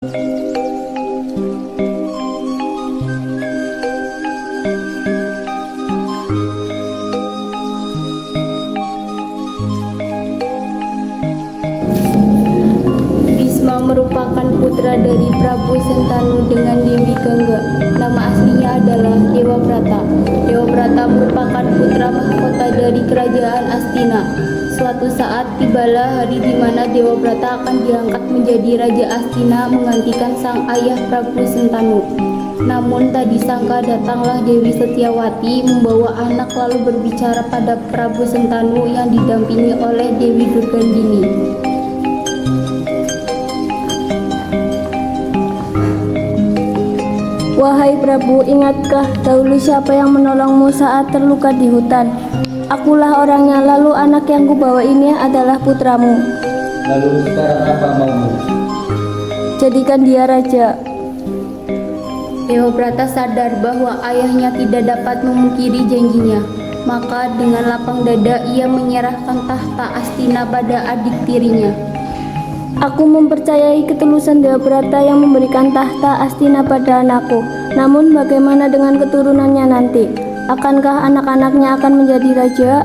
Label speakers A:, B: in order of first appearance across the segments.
A: Bisma merupakan putra dari Prabu Sentanu dengan Dewi Gangga. Nama aslinya adalah Dewa Brata. Dewa Brata merupakan putra mahkota dari kerajaan Astina. Suatu saat tibalah hari di mana Dewa Brata akan diangkat menjadi Raja Astina menggantikan sang ayah Prabu Sentanu. Namun tak disangka datanglah Dewi Setiawati membawa anak lalu berbicara pada Prabu Sentanu yang didampingi oleh Dewi Durgandini.
B: Wahai Prabu, ingatkah dahulu siapa yang menolongmu saat terluka di hutan? Akulah orangnya, lalu anak yang kubawa ini adalah putramu.
C: Lalu sekarang apa maumu?
B: Jadikan dia raja.
A: Dewa Brata sadar bahwa ayahnya tidak dapat memungkiri janjinya. Maka dengan lapang dada ia menyerahkan tahta Astina pada adik tirinya.
B: Aku mempercayai ketulusan Dewa Brata yang memberikan tahta Astina pada anakku. Namun bagaimana dengan keturunannya nanti? Akankah anak-anaknya akan menjadi raja?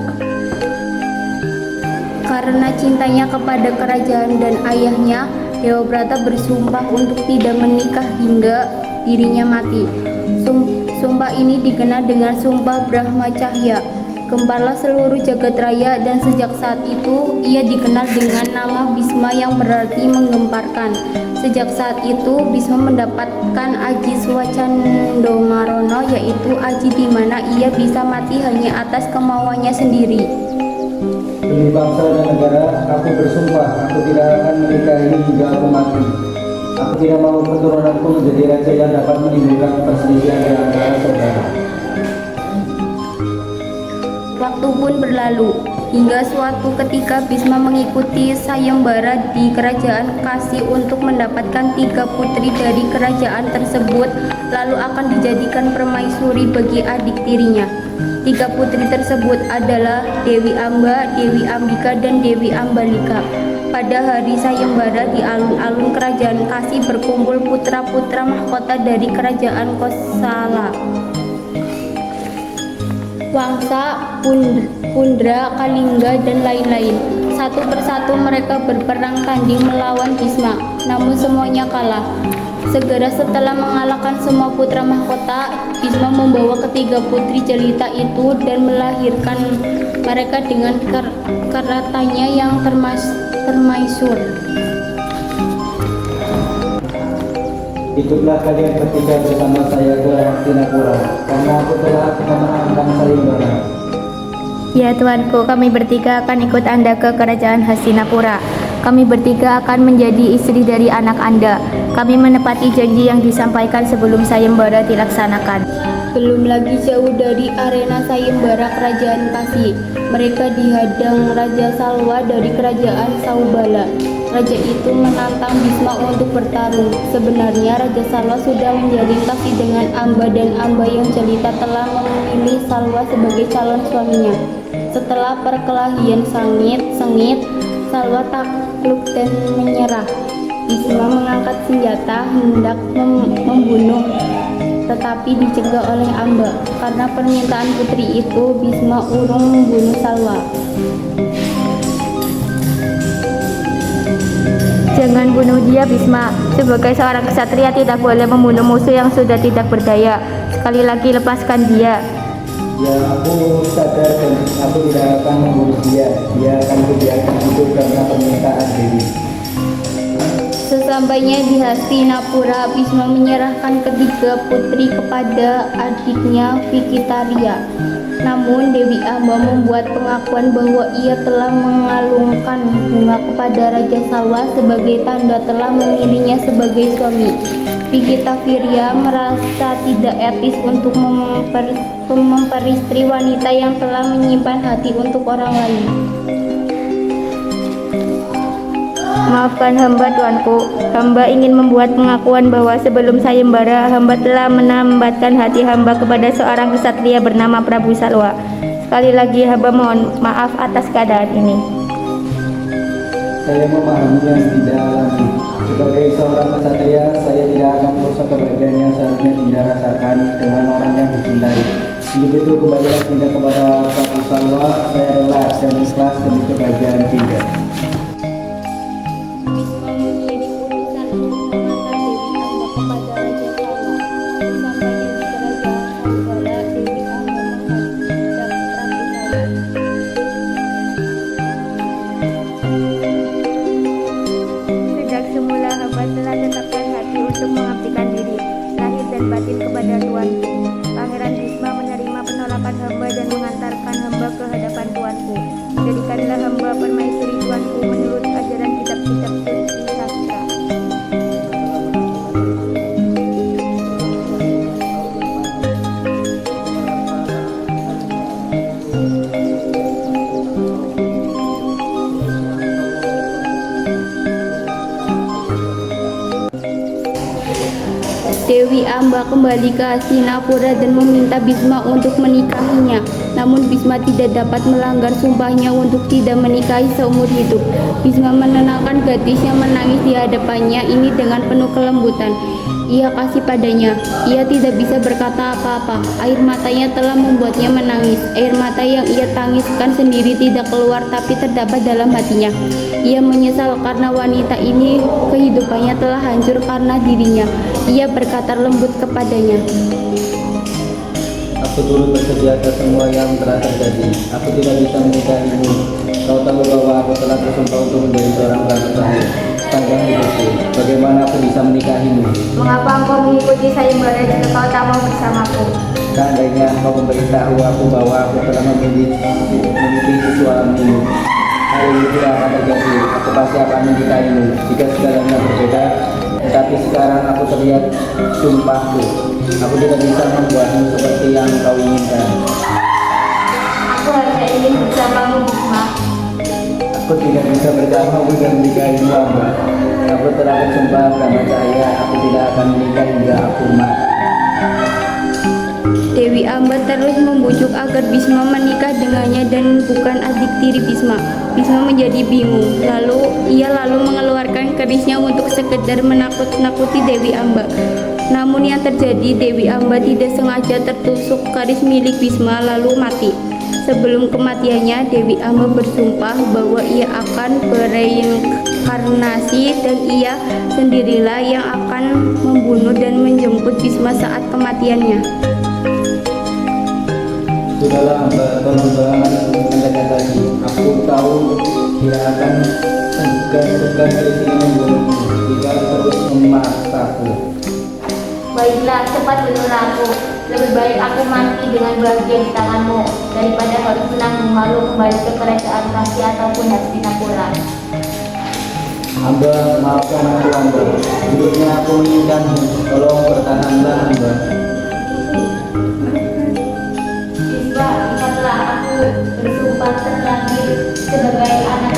A: Karena cintanya kepada kerajaan dan ayahnya, Dewa Brata bersumpah untuk tidak menikah hingga dirinya mati. Sumpah ini dikenal dengan Sumpah Brahma Cahya, gempala seluruh jagat raya, dan sejak saat itu ia dikenal dengan nama Bisma yang berarti menggemparkan. Sejak saat itu Bisma mendapatkan aji Swacandomarono, yaitu aji di mana ia bisa mati hanya atas kemauannya sendiri.
C: Demi bangsa dan negara, aku bersumpah aku tidak akan menikahi hingga aku mati. Aku tidak mau keturunanku menjadi raja yang dapat menimbulkan perselisihan di antara saudara.
A: Waktu pun berlalu, hingga suatu ketika Bisma mengikuti sayembara di kerajaan Kasi untuk mendapatkan 3 putri dari kerajaan tersebut, lalu akan dijadikan permaisuri bagi adik tirinya. 3 putri tersebut adalah Dewi Amba, Dewi Ambika, dan Dewi Ambalika. Pada hari sayembara di alun-alun kerajaan Kasi berkumpul putra-putra mahkota dari kerajaan Kosala, Wangsa, Pundra, Kalingga, dan lain-lain. Satu persatu mereka berperang tanding melawan Bisma, namun semuanya kalah. Segera setelah mengalahkan semua putra mahkota, Bisma membawa ketiga putri jelita itu dan melahirkan mereka dengan keratannya yang termaisur.
C: Ikutlah kalian bertiga bersama saya ke Hastinapura, karena aku telah memenangkan sayembara.
D: Ya Tuanku, kami bertiga akan ikut Anda ke kerajaan Hastinapura. Kami bertiga akan menjadi istri dari anak Anda. Kami menepati janji yang disampaikan sebelum sayembara dilaksanakan.
A: Belum lagi jauh dari arena sayembara kerajaan Kasi, mereka dihadang Raja Salwa dari kerajaan Saubala. Raja itu menantang Bisma untuk bertarung. Sebenarnya Raja Salwa sudah menjalin kasih dengan Amba, dan Amba yang jelita telah memilih Salwa sebagai calon suaminya. Setelah perkelahian sengit, Salwa takluk dan menyerah. Bisma mengangkat senjata hendak membunuh, tetapi dicegah oleh Amba. Karena permintaan putri itu, Bisma urung membunuh Salwa.
D: Jangan bunuh dia, Bisma. Sebagai seorang ksatria tidak boleh membunuh musuh yang sudah tidak berdaya. Sekali lagi lepaskan dia.
C: Ya, aku sadar dan aku tidak akan membunuh dia. Dia akan kubiarkan hidup karena permintaan Dewi.
A: Sesampainya di Hastinapura, Bisma menyerahkan ketiga putri kepada adiknya Vikitaria. Namun Dewi Amba membuat pengakuan bahwa ia telah mengalungkan bunga kepada Raja Salwa sebagai tanda telah memilihnya sebagai suami. Vikitaria merasa tidak etis untuk memperistri wanita yang telah menyimpan hati untuk orang lain.
D: Maafkan hamba, Tuanku. Hamba ingin membuat pengakuan bahwa sebelum sayembara, hamba telah menambatkan hati hamba kepada seorang ksatria bernama Prabu Salwa. Sekali lagi hamba mohon maaf atas keadaan ini.
C: Saya memahaminya tidak lagi. Sebagai seorang kesatria, saya tidak akan merusak kebahagiaan yang seharusnya Dinda rasakan dengan orang yang dicintai. Begitu kembalilah Dinda kepada Prabu Salwa, saya rela dan ikhlas demi kebahagiaan Dinda.
A: Bisma mengirim utusan untuk mengantar Dewi Amba kepada Raja Salwa. Sesampainya di kerajaan Saubala, Dewi Amba menghadap Prabu Salwa.
D: Sejak semula hamba telah tetapkan hati untuk mengabdikan diri, lahir dan batin kepada tuanku. Pangeran Bisma menerima penolakan hamba dan mengantarkan hamba ke hadapan tuanku. Jadikanlah hamba permaisuri tuanku menurut ajaran kitab-kitab suci sastra.
A: Dewi Amba kembali ke Hastinapura dan meminta Bisma untuk menikahinya. Namun Bisma tidak dapat melanggar sumpahnya untuk tidak menikahi seumur hidup. Bisma menenangkan gadis yang menangis di hadapannya ini dengan penuh kelembutan. Ia kasih padanya. Ia tidak bisa berkata apa-apa. Air matanya telah membuatnya menangis. Air mata yang ia tangiskan sendiri tidak keluar tapi terdapat dalam hatinya. Ia menyesal karena wanita ini kehidupannya telah hancur karena dirinya. Ia berkata lembut kepadanya.
C: Aku turut bersedia atas semua yang telah terjadi. Aku tidak bisa menikahimu. Kau tahu bahwa aku telah bersumpah untuk menjadi seorang ratu terakhir sepanjang hidupku. Bagaimana aku bisa menikahimu?
D: Mengapa engkau mengikuti sayembara jika kau tak mau bersamaku?
C: Seandainya kau memberitahu aku bahwa aku telah memilih suamimu, hal ini tidak akan terjadi. Aku pasti akan menikahimu jika segalanya berbeda. Tetapi sekarang aku terlihat sumpahku. Aku tidak bisa membuatmu seperti yang kau inginkan.
D: Aku hanya ingin bersamamu, Bisma.
C: Aku tidak bisa bersamamu dan menikahimu, Amba. Aku telah bersumpah pada saya, aku tidak akan menikah hingga aku mati.
A: Dewi Amba terus membujuk agar Bisma menikah dengannya dan bukan adik tiri Bisma. Bisma menjadi bingung. Ia lalu mengeluarkan kerisnya untuk sekedar menakut-nakuti Dewi Amba. Namun yang terjadi, Dewi Amba tidak sengaja tertusuk keris milik Bisma lalu mati. Sebelum kematiannya, Dewi Amba bersumpah bahwa ia akan bereinkarnasi dan ia sendirilah yang akan membunuh dan menjemput Bisma saat kematiannya.
C: Sudahlah, Amba, tolong jangan mendekat lagi. Aku tahu dia akan segan-segan dari sini membunuhmu jika terus memaksaku.
D: Baiklah, cepat bunuhlah aku. Lebih baik aku mati dengan bahagia di tanganmu daripada harus menanggung malu kembali ke kerajaan Kasih ataupun Hastinapura.
C: Amba, maafkan aku, Amba. Hidupnya aku menginginkanmu. Tolong bertahanlah, Amba.
D: Bisma, ingatlah aku bersumpah terlahir sebagai anak